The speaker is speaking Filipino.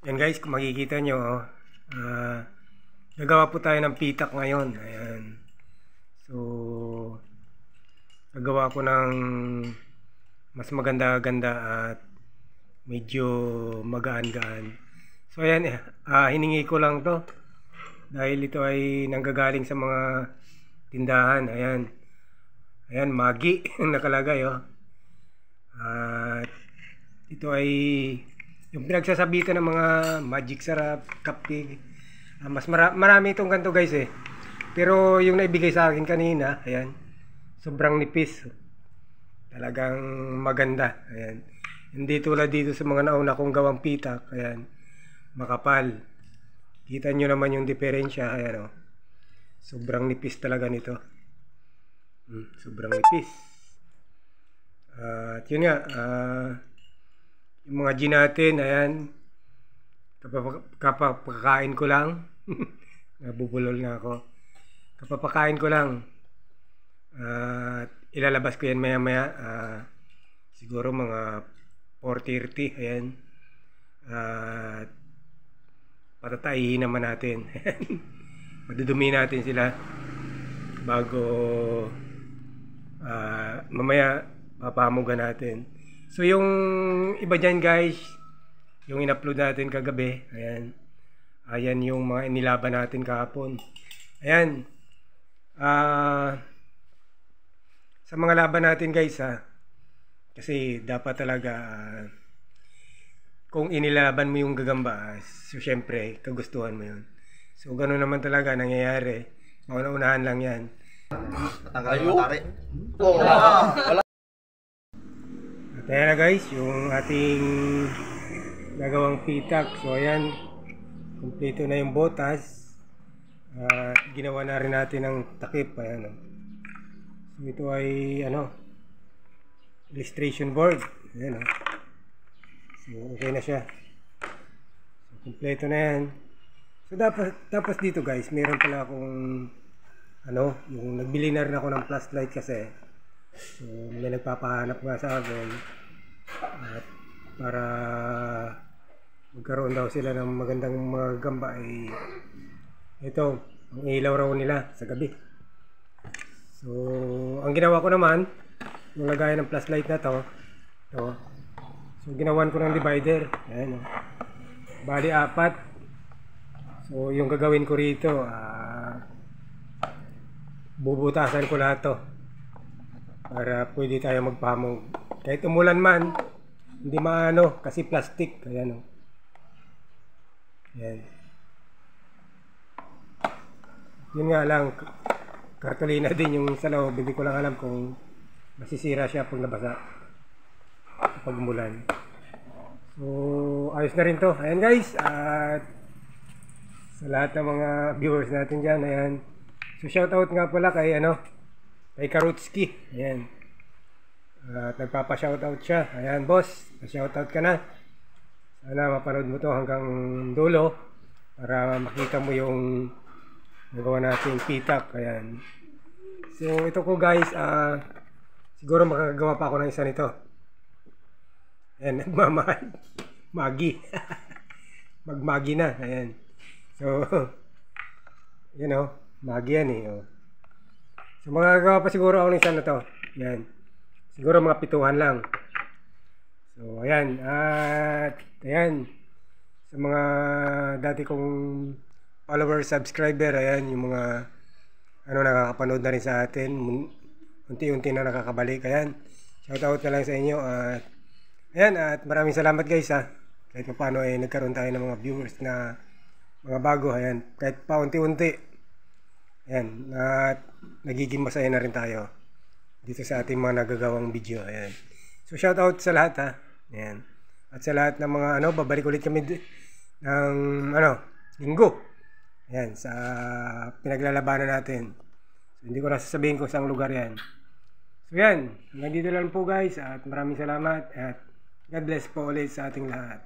Yan guys, kung makikita nyo, gagawa po tayo ng pitak ngayon. Ayan. So, gagawa ko ng mas maganda-ganda at medyo magaan-gaan. So, ayan, hiningi ko lang to dahil ito ay nanggagaling sa mga tindahan. Ayan. Ayan, Magi nakalagay, oh. At ito ay yung pinagsasabitan ng mga magic sarap, cupcake. Mas marami itong ganito guys eh. Pero yung naibigay sa akin kanina, ayan, sobrang nipis. Talagang maganda. Ayan. Hindi tulad dito sa mga nauna kong gawang pitak. Ayan. Makapal. Kita nyo naman yung diferensya. Ayan, oh. Sobrang nipis talaga nito. Sobrang nipis. At yun nga, yung mga G natin, ayan, kapapakain ko lang. Nabubulol na ako. Kapapakain ko lang. At ilalabas ko yan maya maya. Siguro mga 4:30. Ayan. At patatayihin naman natin. Madudumi natin sila bago mamaya papamugan natin. So yung iba dyan guys, yung in-upload natin kagabi, ayan, ayan yung mga inilaban natin kahapon. Ayan, sa mga laban natin guys, kasi dapat talaga kung inilaban mo yung gagamba, so syempre kagustuhan mo yun. So gano'n naman talaga nangyayari. Mauna-unahan lang yan. Ayo. At ayan na guys, yung ating gagawang pitak. So ayan, kumpleto na yung botas. Ginawa na rin natin ng takip. Ayan, oh. So ito ay illustration board. Ayan, oh. So okay na siya. So kumpleto na yan. So tapos dito guys, meron pala akong yung nagbili na rin ako ng flashlight kasi. So may nagpapahanap nga sa akin. At para magkaroon daw sila ng magandang mga gamba ay ito, ang ilaw raw nila sa gabi. So ang ginawa ko naman, yung lagayan ng flashlight na to, ito. So ginawan ko ng divider. Ayan, oh. Bali 4. So yung gagawin ko rito, bubutasan ko lahat to para pwede tayo magpamong. Kahit umulan man, hindi maano kasi plastic. Ayan, oh. Ayan. Yun nga lang, kartolina din yung sa loob. Hindi ko lang alam kung masisira siya pag nabasa pag umulan. So ayos na rin to. Ayan guys, at sa lahat ng mga viewers natin dyan, ayan. So shoutout nga pala kay kay Karutski. Ayan. At nagpapa-shoutout siya. Ayan boss, shoutout ka na. Sana mapanood mo to hanggang dulo para makita mo yung nagawa natin pitak. Ayan. So ito ko guys, siguro makagawa pa ako ng isa nito. Ayan, nagmamahal. Magi. Magmagi na. Ayan. So Magi yan eh. Oh. So magagawa pa siguro ako ng isa na to. Ayan. Siguro mga 7 lang. So, ayan. At, ayan. Sa mga dati kong follower, subscriber, ayan, yung mga nakakapanood na rin sa atin. Unti-unti na nakakabalik. Ayan. Shoutout na lang sa inyo. At, ayan. At maraming salamat guys, kahit paano ay nagkaroon tayo ng mga viewers na mga bago. Ayan. Kahit pa unti-unti. Ayan. At, nagiging masaya na rin tayo dito sa ating mga nagagawang video. Ayan. So shout out sa lahat Ayan. At sa lahat ng mga babalik ulit kami ng linggo. Ayan, sa pinaglalabanan natin. So, hindi ko na sasabihin kung saang lugar yan. So yan, hanggang dito lang po guys at maraming salamat at God bless po ulit sa ating lahat.